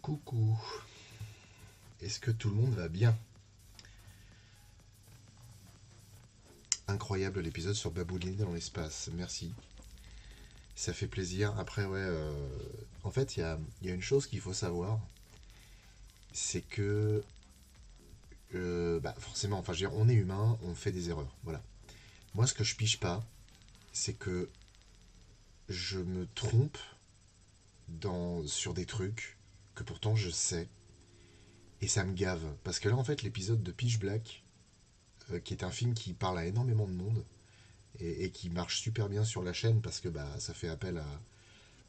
Coucou. Est-ce que tout le monde va bien? Incroyable l'épisode sur Babouline dans l'espace. Merci. Ça fait plaisir. Après, ouais. En fait, il y a une chose qu'il faut savoir. C'est que. Forcément, enfin, je veux dire, on est humain, on fait des erreurs. Voilà. Moi, ce que je pige pas, c'est que je me trompe sur des trucs que pourtant je sais. Et ça me gave. Parce que là, en fait, l'épisode de Pitch Black, qui est un film qui parle à énormément de monde et qui marche super bien sur la chaîne parce que ça fait appel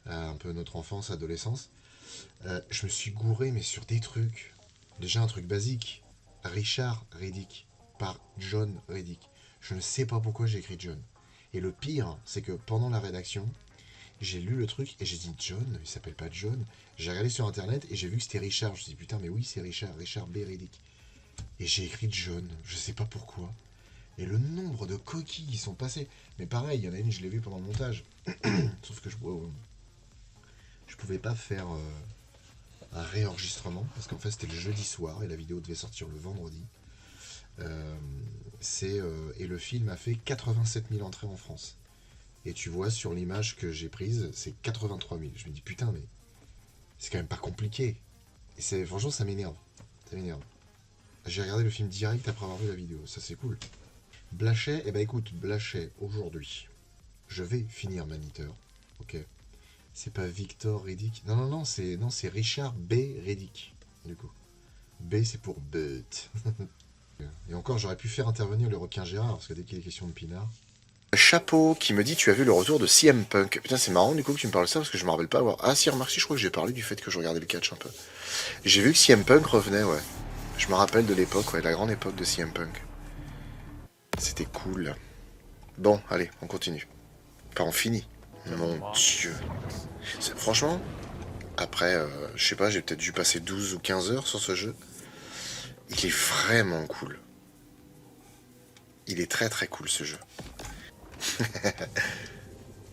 à un peu notre enfance, adolescence. Je me suis gouré, mais sur des trucs. Déjà, un truc basique. Richard Reddick, par John Reddick. Je ne sais pas pourquoi j'ai écrit John. Et le pire, c'est que pendant la rédaction, j'ai lu le truc et j'ai dit John, il s'appelle pas John. J'ai regardé sur internet et j'ai vu que c'était Richard. Je me suis dit putain, mais oui, c'est Richard, Richard B. Reddick. Et j'ai écrit John, je sais pas pourquoi. Et le nombre de coquilles qui sont passées. Mais pareil, il y en a une, je l'ai vu pendant le montage. Sauf que je pouvais pas faire un réenregistrement, parce qu'en fait c'était le jeudi soir et la vidéo devait sortir le vendredi. Et le film a fait 87 000 entrées en France. Et tu vois sur l'image que j'ai prise, c'est 83 000. Je me dis putain, mais c'est quand même pas compliqué. Et franchement, ça m'énerve. Ça m'énerve. J'ai regardé le film direct après avoir vu la vidéo. Ça, c'est cool. Blachet, eh ben écoute, Blachet, aujourd'hui, je vais finir Maniteur. Ok. C'est pas Victor Reddick. Non, c'est Richard B. Reddick. Du coup. B, c'est pour But. Et encore, j'aurais pu faire intervenir le requin Gérard, parce que dès qu'il est question de pinard. Chapeau qui me dit tu as vu le retour de CM Punk. Putain, c'est marrant du coup que tu me parles de ça parce que je me rappelle pas avoir. Ah si, remarque, si, je crois que j'ai parlé du fait que je regardais le catch un peu. J'ai vu que CM Punk revenait, ouais. Je me rappelle de l'époque, ouais, la grande époque de CM Punk. C'était cool. Bon, allez, on continue. Enfin, on finit. Mon dieu. Franchement, après, je sais pas, j'ai peut-être dû passer 12 ou 15 heures sur ce jeu. Il est vraiment cool. Il est très très cool ce jeu.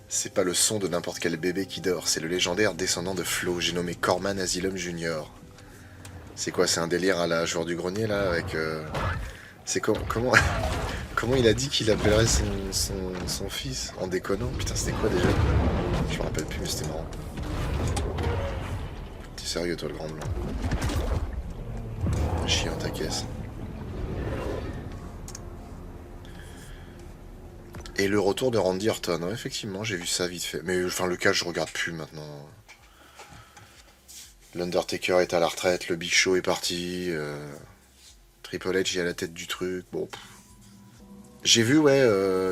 C'est pas le son de n'importe quel bébé qui dort, c'est le légendaire descendant de Flo, j'ai nommé Corman Asylum Junior. C'est quoi, c'est un délire à la joueur du grenier là avec... C'est comment... comment il a dit qu'il appellerait son fils en déconnant? Putain, c'était quoi déjà? Je me rappelle plus, mais c'était marrant. T'es sérieux toi le grand blanc? Chiant ta caisse. Et le retour de Randy Orton, ouais, effectivement, j'ai vu ça vite fait. Mais enfin, le cas, je regarde plus maintenant. L'Undertaker est à la retraite, le Big Show est parti, Triple H est à la tête du truc, bon. J'ai vu, ouais,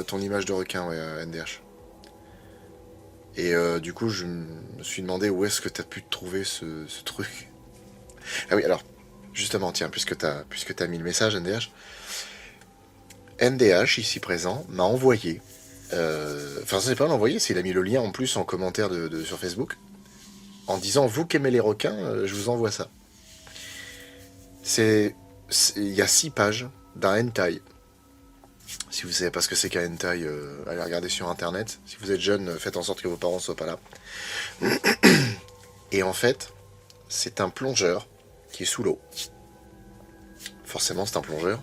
ton image de requin, ouais, NDH. Et du coup, je me suis demandé où est-ce que t'as pu trouver ce truc. Ah oui, alors, justement, tiens, puisque t'as mis le message, NDH. NDH, ici présent, m'a envoyé... Enfin, c'est pas l'envoyer, c'est il a mis le lien en plus en commentaire sur Facebook. En disant, vous qui aimez les requins, je vous envoie ça. Il y a 6 pages d'un hentai. Si vous savez pas ce que c'est qu'un hentai, allez regarder sur internet. Si vous êtes jeune, faites en sorte que vos parents soient pas là. Et en fait, c'est un plongeur qui est sous l'eau. Forcément, c'est un plongeur.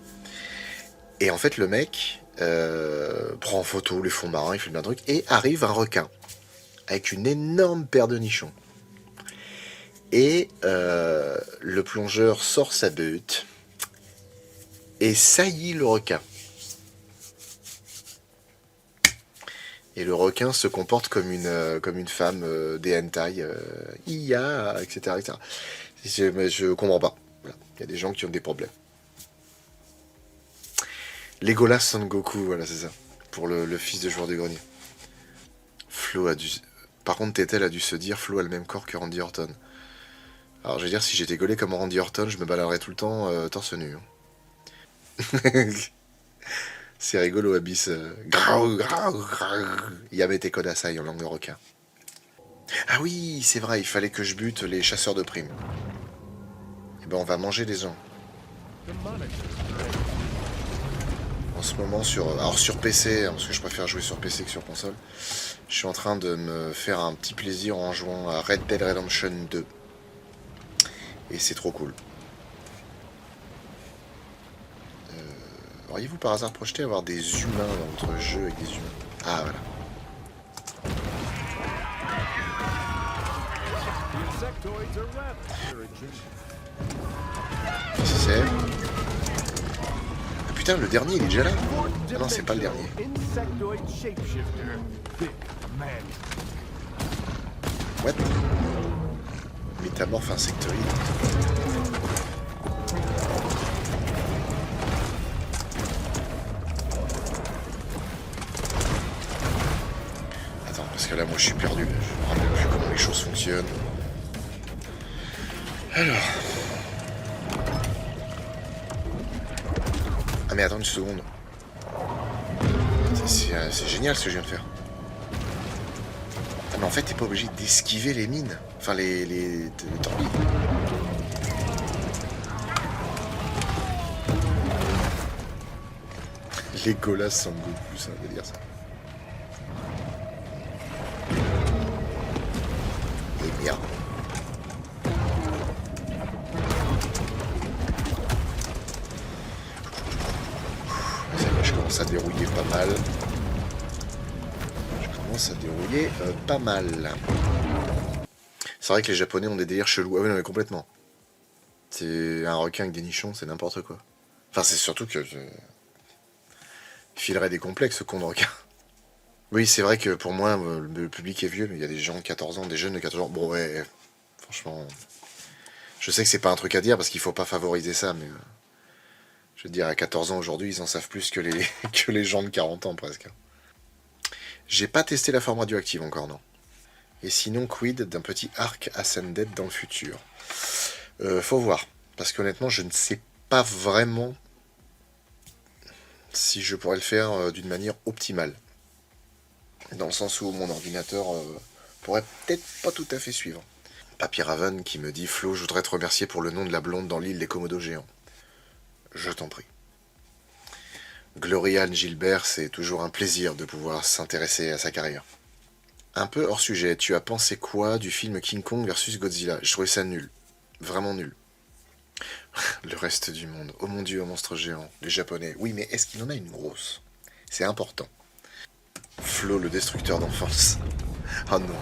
Et en fait, le mec prend en photo les fonds marins, il filme un truc, et arrive un requin avec une énorme paire de nichons. Et le plongeur sort sa butte et saillit le requin. Et le requin se comporte comme une femme des hentai, IA, etc. etc. Je comprends pas. Voilà. Il y a des gens qui ont des problèmes. Legolas Son Goku, voilà, c'est ça. Pour le fils de joueur du grenier. Flo a dû... Par contre, Tetel a dû se dire, Flo a le même corps que Randy Orton. Alors, je veux dire, si j'étais gaulé comme Randy Orton, je me baladerais tout le temps torse nu. C'est rigolo, Abyss. Yamete Kodasai en langue de requin. Ah oui, c'est vrai, il fallait que je bute les chasseurs de primes. Et ben, on va manger des gens. En ce moment, sur PC, parce que je préfère jouer sur PC que sur console, je suis en train de me faire un petit plaisir en jouant à Red Dead Redemption 2. Et c'est trop cool. Auriez-vous par hasard projeté avoir des humains dans votre jeu avec des humains? Ah voilà. Qu'est-ce que c'est? Ah putain, le dernier il est déjà là? Ah non, c'est pas le dernier. What? Métamorphe insectoïde. Attends, parce que là, moi, je suis perdu. Je me rappelle plus comment les choses fonctionnent. Alors... Ah mais attends une seconde. C'est génial ce que je viens de faire. Ah mais en fait, t'es pas obligé d'esquiver les mines. Enfin, les torpilles. Les Golas sont beaucoup plus, ça veut dire ça. Et bien. Je commence à dérouiller pas mal. Pas mal. C'est vrai que les Japonais ont des délires chelous. Ah oui, non, mais complètement. C'est un requin avec des nichons, c'est n'importe quoi. Enfin, c'est surtout que... Il filerait des complexes, ce con de requin. Oui, c'est vrai que pour moi, le public est vieux, mais il y a des gens de 14 ans, des jeunes de 14 ans. Bon, ouais, franchement... Je sais que c'est pas un truc à dire, parce qu'il faut pas favoriser ça, mais... Je veux dire, à 14 ans aujourd'hui, ils en savent plus que les, que les gens de 40 ans, presque. J'ai pas testé la forme radioactive encore, non. Et sinon, quid d'un petit arc Ascended dans le futur? Faut voir. Parce qu'honnêtement, je ne sais pas vraiment si je pourrais le faire d'une manière optimale. Dans le sens où mon ordinateur pourrait peut-être pas tout à fait suivre. Papy Raven qui me dit « Flo, je voudrais te remercier pour le nom de la blonde dans l'île des Komodos géants. » Je t'en prie. Gloriane Gilbert, c'est toujours un plaisir de pouvoir s'intéresser à sa carrière. Un peu hors sujet, tu as pensé quoi du film King Kong versus Godzilla? Je trouvais ça nul. Vraiment nul. Le reste du monde. Oh mon dieu, un monstre géant. Les Japonais. Oui, mais est-ce qu'il en a une grosse? C'est important. Flo, le destructeur d'enfance. Oh non.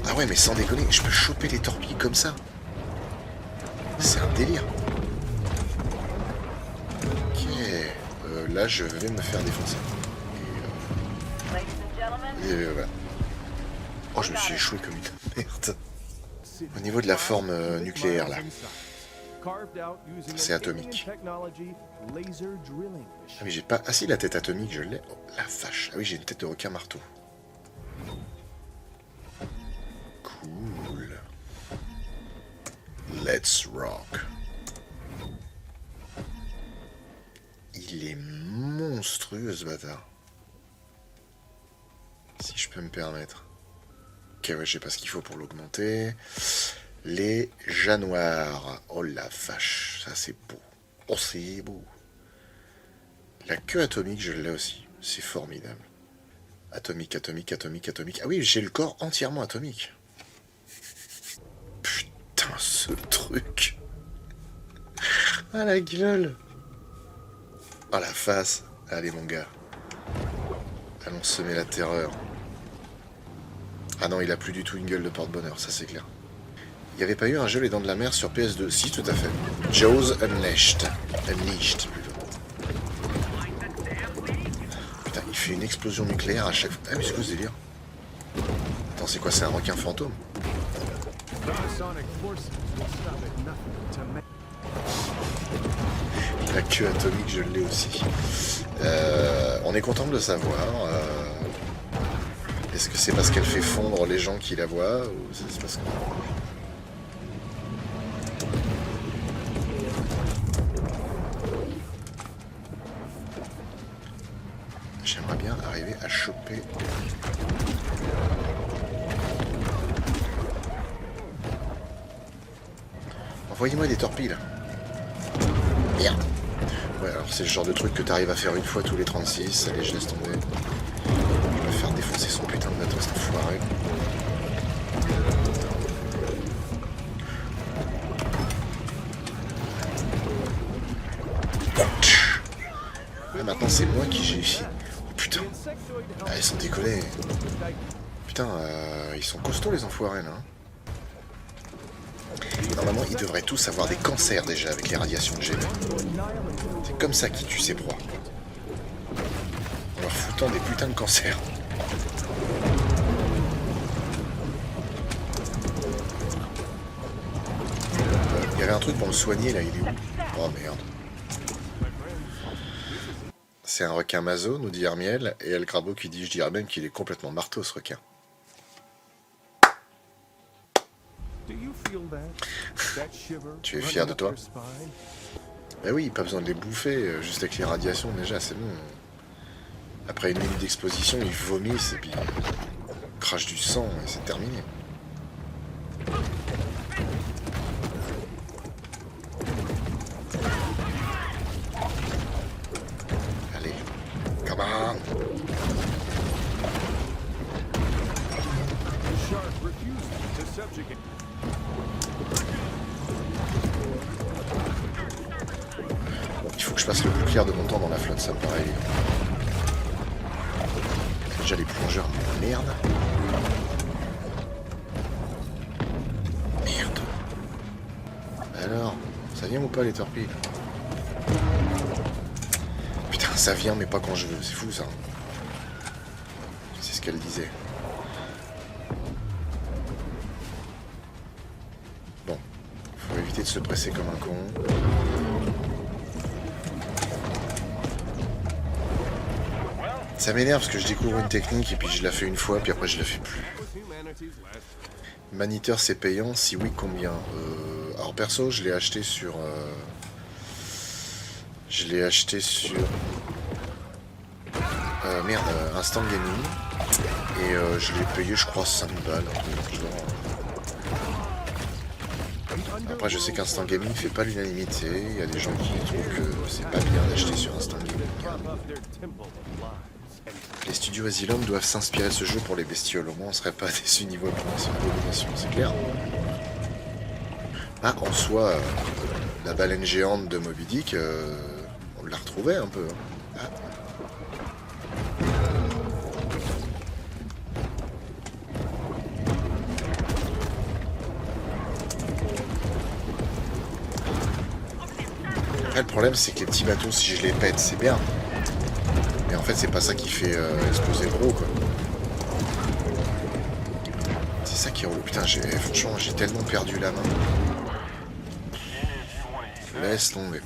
Ah ouais, mais sans déconner, je peux choper les torpilles comme ça. C'est un délire. Ok. Là, je vais me faire défoncer. Et voilà. Oh, je me suis échoué comme une merde. Au niveau de la forme nucléaire, là. C'est atomique. Ah mais j'ai pas... Ah si, la tête atomique, je l'ai. Oh, la vache. Ah oui, j'ai une tête de requin marteau. Cool. Let's rock. Il est monstrueux, ce bâtard. Si je peux me permettre. Ok, ouais, je sais pas ce qu'il faut pour l'augmenter. Les janoirs. Oh la vache, ça c'est beau. Oh, c'est beau. La queue atomique, je l'ai aussi. C'est formidable. Atomique, atomique, atomique, atomique. Ah oui, j'ai le corps entièrement atomique. Putain, ce truc. Ah la gueule. Ah la face. Allez mon gars. Allons semer la terreur. Ah non, il a plus du tout une gueule de porte-bonheur, ça c'est clair. Il n'y avait pas eu un jeu Les Dents de la Mer sur PS2? Si, tout à fait. Jaws Unleashed. Unleashed, plutôt. Putain, il fait une explosion nucléaire à chaque fois. Ah mais c'est quoi ce délire? Attends, c'est quoi, c'est un requin fantôme? La queue atomique, je l'ai aussi. On est content de le savoir. Est-ce que c'est parce qu'elle fait fondre les gens qui la voient, ou c'est parce que... J'aimerais bien arriver à choper... Envoyez-moi des torpilles, là. Merde. Ouais, alors c'est le genre de truc que t'arrives à faire une fois tous les 36. Allez, je laisse tomber. Je vais faire défoncer son putain de bateau, cette foirée. maintenant c'est moi qui j'ai... Oh putain. Ah, ils sont décollés. Putain, ils sont costauds les enfoirés là. Normalement, ils devraient tous avoir des cancers déjà avec les radiations que j'ai. C'est comme ça qu'ils tuent ces proies. En leur foutant des putains de cancers. Il y avait un truc pour le soigner là, il est où? Oh merde. C'est un requin maso, nous dit Hermiel, et El Grabo qui dit, je dirais même qu'il est complètement marteau ce requin. Tu es fier de toi? Ben oui, pas besoin de les bouffer, juste avec les radiations déjà, c'est bon. Après une minute d'exposition, ils vomissent et puis ils crachent du sang et c'est terminé. Allez, come on! Bon, il faut que je passe le plus clair de mon temps dans la flotte, ça me paraît évident. Déjà les plongeurs, merde. Merde. Alors, ça vient ou pas les torpilles? Putain, ça vient mais pas quand je veux, c'est fou ça. C'est ce qu'elle disait. Bon, faut éviter de se presser comme un con. Ça m'énerve parce que je découvre une technique et puis je la fais une fois puis après je la fais plus. Maniteur c'est payant? Si oui, combien? Alors perso je l'ai acheté sur... merde, Instant Gaming. Et je l'ai payé je crois 5 balles. Après je sais qu'Instant Gaming fait pas l'unanimité. Il y a des gens qui trouvent que c'est pas bien d'acheter sur Instant Gaming. Les studios Asylum doivent s'inspirer de ce jeu pour les bestioles. Au moins on serait pas déçus niveau abomination, c'est clair. Ah, en soi, la baleine géante de Moby Dick, on l'a retrouvée un peu. Ah. Après, le problème, c'est que les petits bateaux, si je les pète, c'est bien. Mais en fait, c'est pas ça qui fait exploser le gros, quoi. C'est ça qui est relou. Putain, franchement, j'ai tellement perdu la main. Laisse tomber.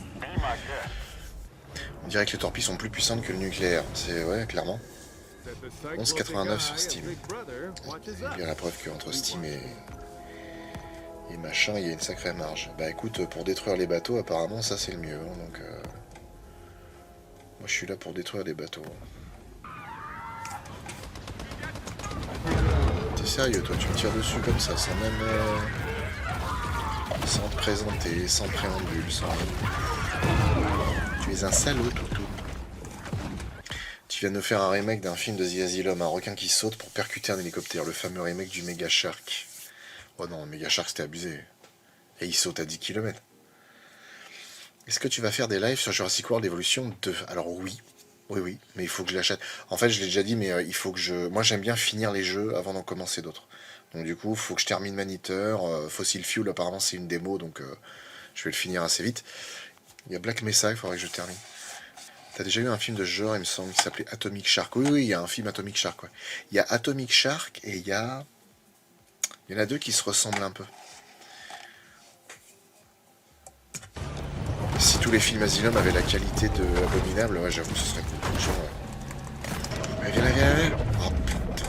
On dirait que les torpilles sont plus puissantes que le nucléaire. C'est, ouais, clairement. 11,89 sur Steam. Il y a bien la preuve qu'entre Steam et machin, il y a une sacrée marge. Bah écoute, pour détruire les bateaux, apparemment, ça c'est le mieux. Hein, donc, moi je suis là pour détruire les bateaux. T'es sérieux, toi, tu me tires dessus comme ça, sans même... sans te présenter, sans préambule, sans... Tu es un salaud, toutou. Tu viens de faire un remake d'un film de The Asylum, un requin qui saute pour percuter un hélicoptère, le fameux remake du Mega Shark. Oh non, le Mega Shark c'était abusé. Et il saute à 10 km. Est-ce que tu vas faire des lives sur Jurassic World Evolution 2? Alors oui. Oui, mais il faut que je l'achète. En fait, je l'ai déjà dit, mais il faut que je... Moi, j'aime bien finir les jeux avant d'en commencer d'autres. Donc du coup, il faut que je termine Maniteur. Fossil Fuel, apparemment, c'est une démo, donc je vais le finir assez vite. Il y a Black Mesa, il faudrait que je termine. T'as déjà eu un film de ce genre, il me semble, qui s'appelait Atomic Shark. Oui, il y a un film Atomic Shark, ouais. Il y a Atomic Shark et il y a... Il y en a deux qui se ressemblent un peu. Si tous les films Asylum avaient la qualité de Abominable, ouais, j'avoue, ce serait cool. Genre, ouais. Viens là. Oh putain.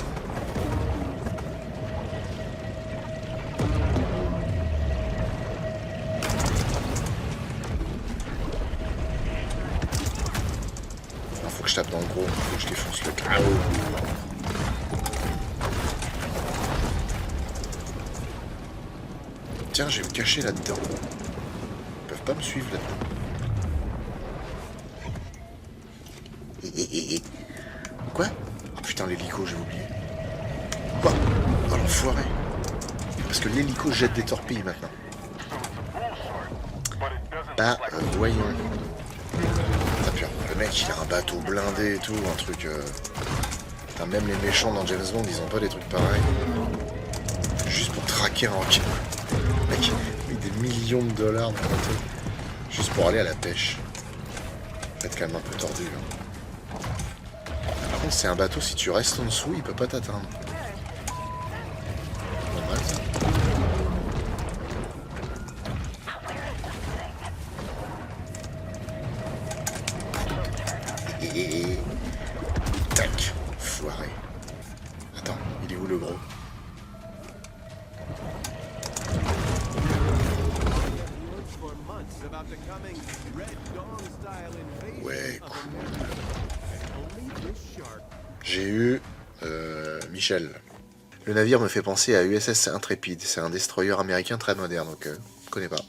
Faut que je tape dans le gros, faut que je défonce le crâne. Tiens, je vais me cacher là-dedans. Ils peuvent pas me suivre là-dedans. Quoi? Oh putain, l'hélico, j'ai oublié. Quoi? Oh l'enfoiré. Parce que l'hélico jette des torpilles maintenant. Bah, voyons. Ah, purée. Le mec, il a un bateau blindé et tout, un truc... Putain, même les méchants dans James Bond, ils ont pas des trucs pareils. Juste pour traquer un requin. Le mec, il a mis des millions de dollars dans le bateau. Juste pour aller à la pêche. C'est quand même un peu tordu, là. Par contre, c'est un bateau, si tu restes en dessous, il peut pas t'atteindre. Normal, ça. Tac, foiré. Attends, il est où le gros? Ouais, cool. J'ai eu Michel. Le navire me fait penser à USS Intrépide. C'est un destroyer américain très moderne, donc je connais pas.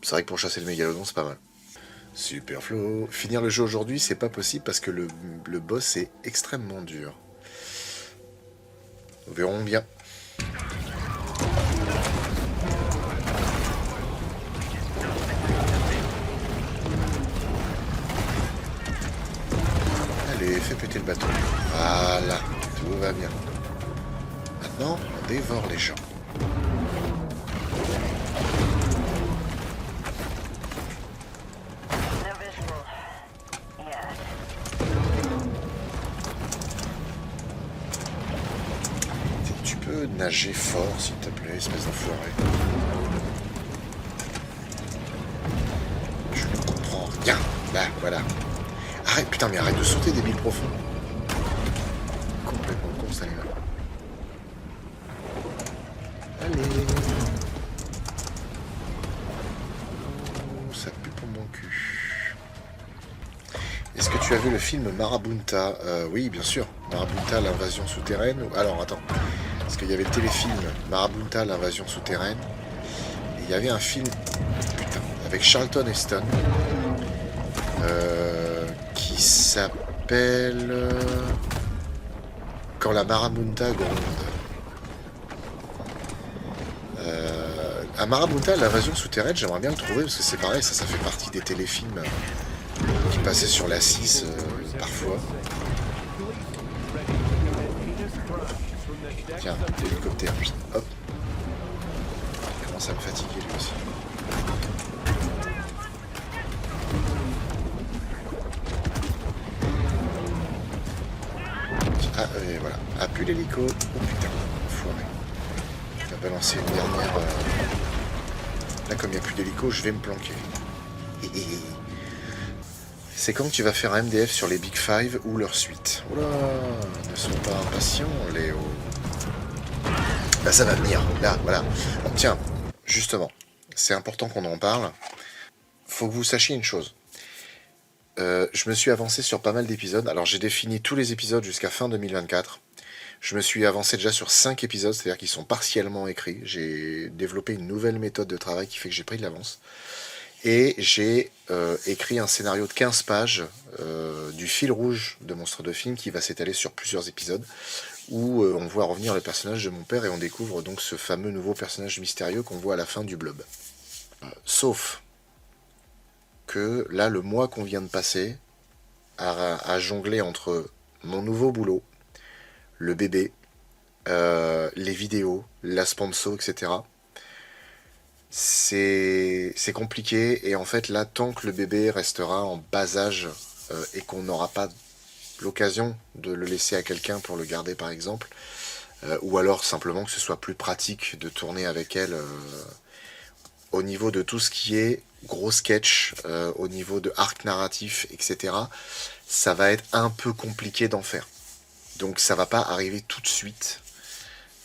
C'est vrai que pour chasser le mégalodon, c'est pas mal. Super Flo. Finir le jeu aujourd'hui, c'est pas possible parce que le boss est extrêmement dur. Nous verrons bien. Allez, fais péter le bateau. Voilà, tout va bien. Maintenant, on dévore les gens. Tu peux nager fort, s'il te plaît, espèce d'enfoiré. Je ne comprends rien. Là, voilà. Arrête, putain, mais arrête de sauter, débile profond. Complètement con, ça là. Allez. Oh, ça pue pour mon cul. Est-ce que tu as vu le film Marabunta? Oui, bien sûr. Marabunta, l'invasion souterraine. Alors, attends. Parce qu'il y avait le téléfilm Marabunta, l'invasion souterraine. Et il y avait un film, putain, avec Charlton Heston. Qui s'appelle Quand la Marabunta gronde. À Marabunta, l'invasion souterraine, j'aimerais bien le trouver parce que c'est pareil, ça fait partie des téléfilms qui passaient sur la 6 parfois. Tiens, l'hélicoptère, hop. Il commence à me fatiguer lui aussi. Ah, et voilà. Appuie l'hélico. Oh putain, foiré. Il va balancer une dernière... Là, comme il n'y a plus d'hélico, je vais me planquer. C'est quand tu vas faire un MDF sur les Big Five ou leur suite. Oula, ne sois pas impatient, Léo. Là, ça va venir. Là, voilà. Bon, tiens, justement, c'est important qu'on en parle. Faut que vous sachiez une chose. Je me suis avancé sur pas mal d'épisodes. Alors j'ai défini tous les épisodes jusqu'à fin 2024. Je me suis avancé déjà sur 5 épisodes, c'est-à-dire qu'ils sont partiellement écrits. J'ai développé une nouvelle méthode de travail qui fait que j'ai pris de l'avance. Et j'ai écrit un scénario de 15 pages du fil rouge de Monstres de Film qui va s'étaler sur plusieurs épisodes où on voit revenir le personnage de mon père et on découvre donc ce fameux nouveau personnage mystérieux qu'on voit à la fin du blob. Sauf que là, le mois qu'on vient de passer à jongler entre mon nouveau boulot, le bébé, les vidéos, la sponsor, etc. C'est compliqué et en fait là, tant que le bébé restera en bas âge et qu'on n'aura pas l'occasion de le laisser à quelqu'un pour le garder par exemple, ou alors simplement que ce soit plus pratique de tourner avec elle au niveau de tout ce qui est gros sketch, au niveau de arc narratif, etc., ça va être un peu compliqué d'en faire. Donc ça va pas arriver tout de suite.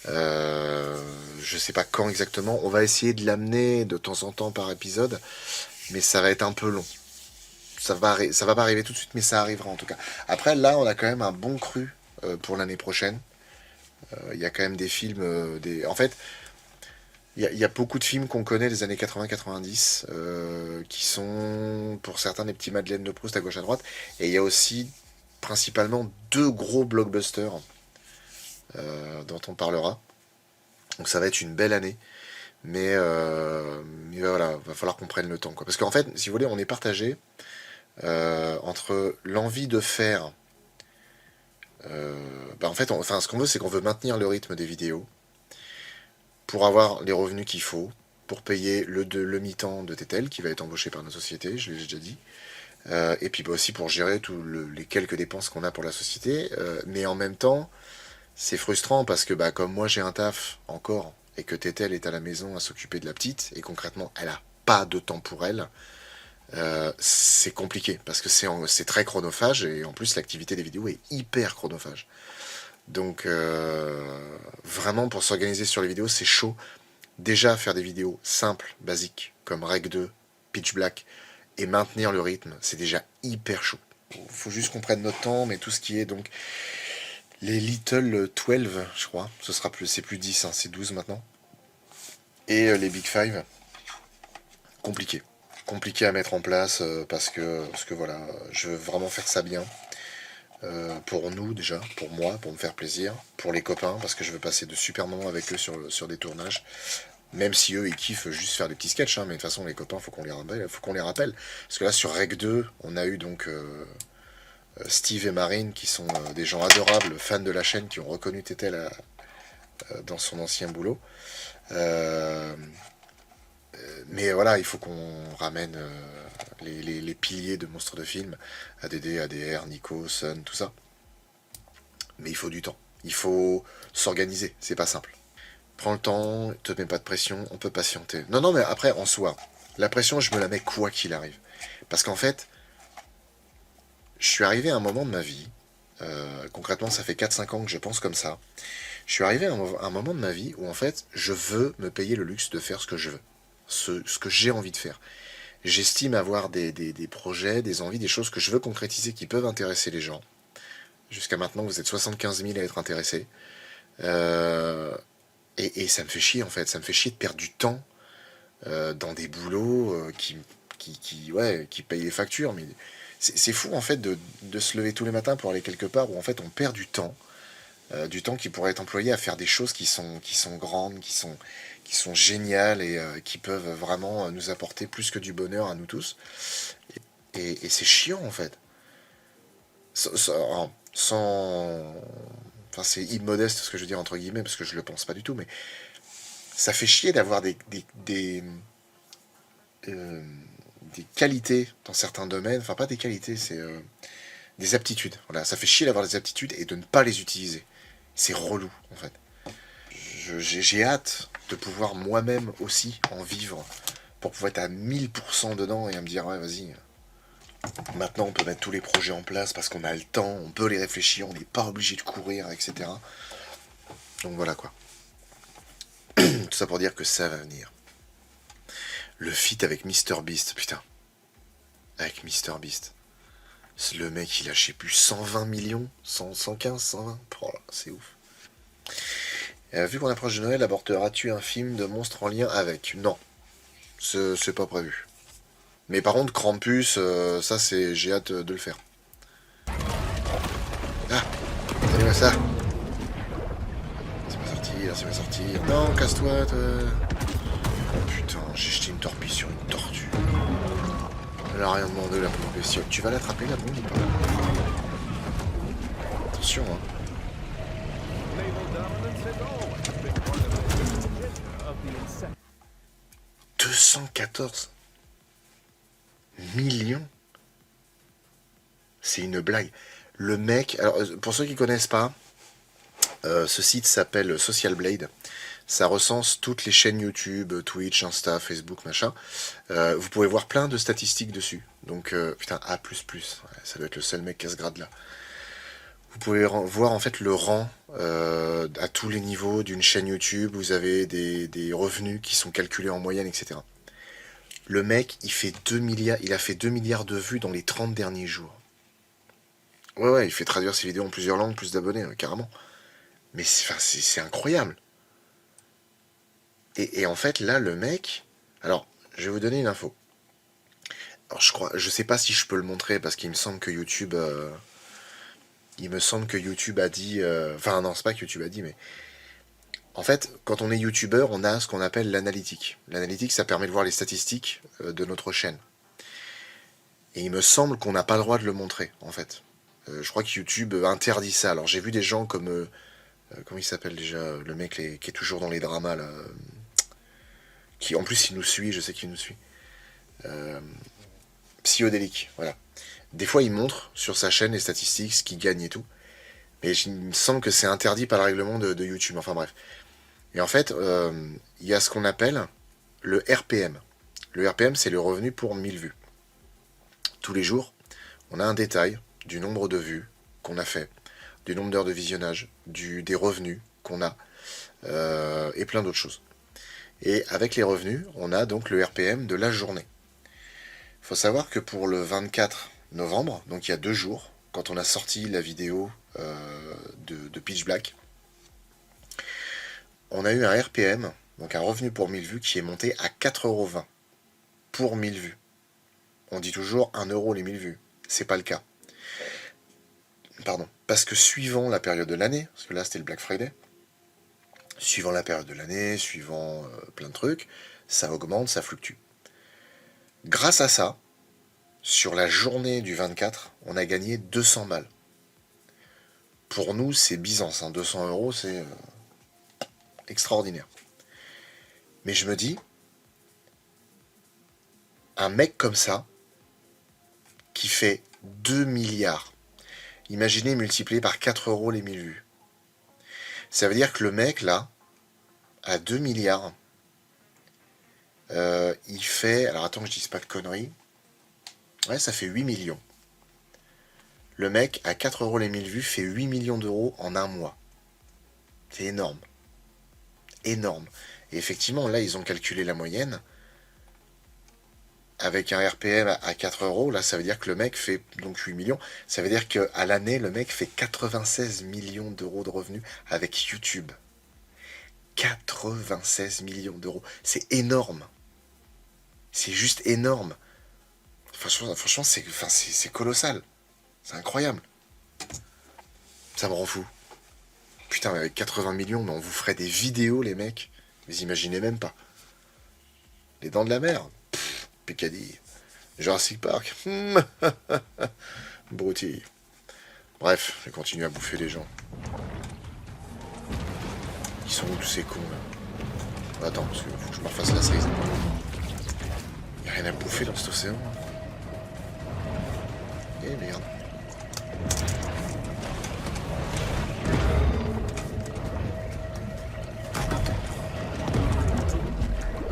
Je sais pas quand exactement. On va essayer de l'amener de temps en temps par épisode, mais ça va être un peu long. Ça va pas arriver tout de suite, mais ça arrivera en tout cas. Après, là, on a quand même un bon cru pour l'année prochaine. Il y a quand même des films... En fait, il y a beaucoup de films qu'on connaît des années 80-90, qui sont pour certains des petits Madeleines de Proust à gauche à droite. Et il y a aussi principalement 2 gros blockbusters dont on parlera. Donc ça va être une belle année. Mais voilà, va falloir qu'on prenne le temps, quoi. Parce qu'en fait, si vous voulez, on est partagé. entre l'envie de faire... en fait, ce qu'on veut, c'est qu'on veut maintenir le rythme des vidéos pour avoir les revenus qu'il faut, pour payer le mi-temps de Tetel, qui va être embauché par notre société, je l'ai déjà dit, et puis aussi pour gérer les quelques dépenses qu'on a pour la société, mais en même temps, c'est frustrant parce que comme moi j'ai un taf encore, et que Tetel est à la maison à s'occuper de la petite, et concrètement, elle a pas de temps pour elle, c'est compliqué, parce que c'est très chronophage, et en plus l'activité des vidéos est hyper chronophage. Donc vraiment pour s'organiser sur les vidéos, c'est chaud. Déjà faire des vidéos simples, basiques, comme Reg 2, Pitch Black, et maintenir le rythme, c'est déjà hyper chaud. Faut juste qu'on prenne notre temps, mais tout ce qui est donc les Little 12, je crois, c'est plus 10, hein, c'est 12 maintenant. Et les Big 5, compliqué. Compliqué à mettre en place parce que voilà, je veux vraiment faire ça bien. Pour nous déjà, pour moi, pour me faire plaisir, pour les copains, parce que je veux passer de super moments avec eux sur des tournages. Même si eux, ils kiffent juste faire des petits sketchs, hein, mais de toute façon, les copains, faut qu'on les rappelle. Parce que là, sur Reg 2, on a eu donc Steve et Marine, qui sont des gens adorables, fans de la chaîne, qui ont reconnu Tétel dans son ancien boulot. Mais voilà, il faut qu'on ramène les piliers de monstres de film, ADD, ADR, Nico, Sun, tout ça. Mais il faut du temps. Il faut s'organiser, c'est pas simple. Prends le temps, te mets pas de pression, on peut patienter. Non, mais après, en soi, la pression, je me la mets quoi qu'il arrive. Parce qu'en fait, je suis arrivé à un moment de ma vie, concrètement, ça fait 4-5 ans que je pense comme ça. Je suis arrivé à un moment de ma vie où, en fait, je veux me payer le luxe de faire ce que je veux. Ce que j'ai envie de faire. J'estime avoir des projets, des envies, des choses que je veux concrétiser qui peuvent intéresser les gens. Jusqu'à maintenant, vous êtes 75 000 à être intéressés. Et ça me fait chier, en fait. Ça me fait chier de perdre du temps dans des boulots qui payent les factures. Mais c'est fou, en fait, de se lever tous les matins pour aller quelque part où, en fait, on perd du temps qui pourrait être employé à faire des choses qui sont grandes, qui sont géniales et qui peuvent vraiment nous apporter plus que du bonheur à nous tous. Et c'est chiant, en fait. Sans enfin, c'est immodeste ce que je veux dire entre guillemets, parce que je le pense pas du tout, mais ça fait chier d'avoir euh, des qualités dans certains domaines, enfin pas des qualités, c'est des aptitudes. Voilà, ça fait chier d'avoir des aptitudes et de ne pas les utiliser. C'est relou, en fait. J'ai hâte de pouvoir moi-même aussi en vivre, pour pouvoir être à 1000% dedans et à me dire, ouais, vas-y, maintenant on peut mettre tous les projets en place parce qu'on a le temps, on peut les réfléchir, on n'est pas obligé de courir, etc. Donc voilà quoi. Tout ça pour dire que ça va venir. Le feat avec MrBeast, putain. Avec MrBeast. Le mec, il a, je sais plus, 120 millions, 115, 120. Oh là, c'est ouf. Vu qu'on approche de Noël, aborderas-tu un film de monstres en lien avec? Non, c'est pas prévu. Mais par contre, Krampus, ça, j'ai hâte de le faire. Ah, donnez-moi ça. C'est pas sorti, là, c'est pas sorti. Non, casse-toi, Oh putain, j'ai jeté une torpille sur une tortue. Elle a rien demandé, la pauvre bestiole. Tu vas l'attraper, la bombe, ou pas? Attention, hein. 214 millions. C'est une blague. Le mec, alors pour ceux qui connaissent pas, ce site s'appelle Social Blade. Ça recense toutes les chaînes YouTube, Twitch, Insta, Facebook, machin. Vous pouvez voir plein de statistiques dessus. Donc, putain, A++, ouais, ça doit être le seul mec qui a ce grade-là. Vous pouvez voir en fait le rang à tous les niveaux d'une chaîne YouTube. Vous avez des revenus qui sont calculés en moyenne, etc. Le mec, il a fait 2 milliards de vues dans les 30 derniers jours. Ouais, il fait traduire ses vidéos en plusieurs langues, plus d'abonnés, carrément. Mais c'est incroyable. Et en fait, là, le mec... Alors, je vais vous donner une info. Alors, je sais pas si je peux le montrer, parce qu'il me semble que YouTube... a dit... Enfin, non, c'est pas que YouTube a dit, mais... En fait, quand on est YouTubeur, on a ce qu'on appelle l'analytique. L'analytique, ça permet de voir les statistiques de notre chaîne. Et il me semble qu'on n'a pas le droit de le montrer, en fait. Je crois que YouTube interdit ça. Alors j'ai vu des gens comme... comment il s'appelle déjà? Le mec qui est toujours dans les dramas, là. Qui en plus il nous suit, je sais qu'il nous suit. Psyodélique, voilà. Des fois il montre sur sa chaîne les statistiques, ce qu'il gagne et tout. Mais il me semble que c'est interdit par le règlement de YouTube. Enfin bref. Et en fait, il y a ce qu'on appelle le RPM. Le RPM, c'est le revenu pour 1000 vues. Tous les jours, on a un détail du nombre de vues qu'on a fait, du nombre d'heures de visionnage, des revenus qu'on a, et plein d'autres choses. Et avec les revenus, on a donc le RPM de la journée. Il faut savoir que pour le 24 novembre, donc il y a 2 jours, quand on a sorti la vidéo de Pitch Black, on a eu un RPM, donc un revenu pour 1000 vues, qui est monté à 4,20 € pour 1000 vues. On dit toujours 1 € les 1000 vues. C'est pas le cas. Pardon. Parce que suivant la période de l'année, parce que là c'était le Black Friday, suivant la période de l'année, suivant plein de trucs, ça augmente, ça fluctue. Grâce à ça, sur la journée du 24, on a gagné 200 balles. Pour nous, c'est Byzance. 200 €, c'est extraordinaire. Mais je me dis, un mec comme ça, qui fait 2 milliards, imaginez multiplié par 4 € les 1000 vues. Ça veut dire que le mec, là, à 2 milliards, il fait... Alors attends que je dise pas de conneries. Ouais, ça fait 8 millions. Le mec, à 4 € les 1000 vues, fait 8 millions d'euros en un mois. C'est énorme. Énorme. Et effectivement, là, ils ont calculé la moyenne. Avec un RPM à 4 €, là, ça veut dire que le mec fait donc 8 millions. Ça veut dire qu'à l'année, le mec fait 96 millions d'euros de revenus avec YouTube. 96 millions d'euros. C'est énorme. C'est juste énorme. Franchement, c'est colossal. C'est incroyable. Ça me rend fou. Putain, avec 80 millions, mais on vous ferait des vidéos, les mecs. Vous imaginez même pas. Les Dents de la Mer. Picardie. Jurassic Park. Broutille. Bref, je continue à bouffer les gens. Ils sont où tous ces cons là? Attends, parce qu'il faut que je me refasse la cerise. Y'a rien à bouffer dans cet océan. Eh merde.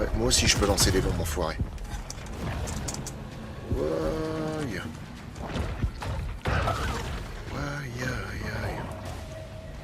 Ouais, moi aussi je peux lancer des bombes enfoirés. Wow.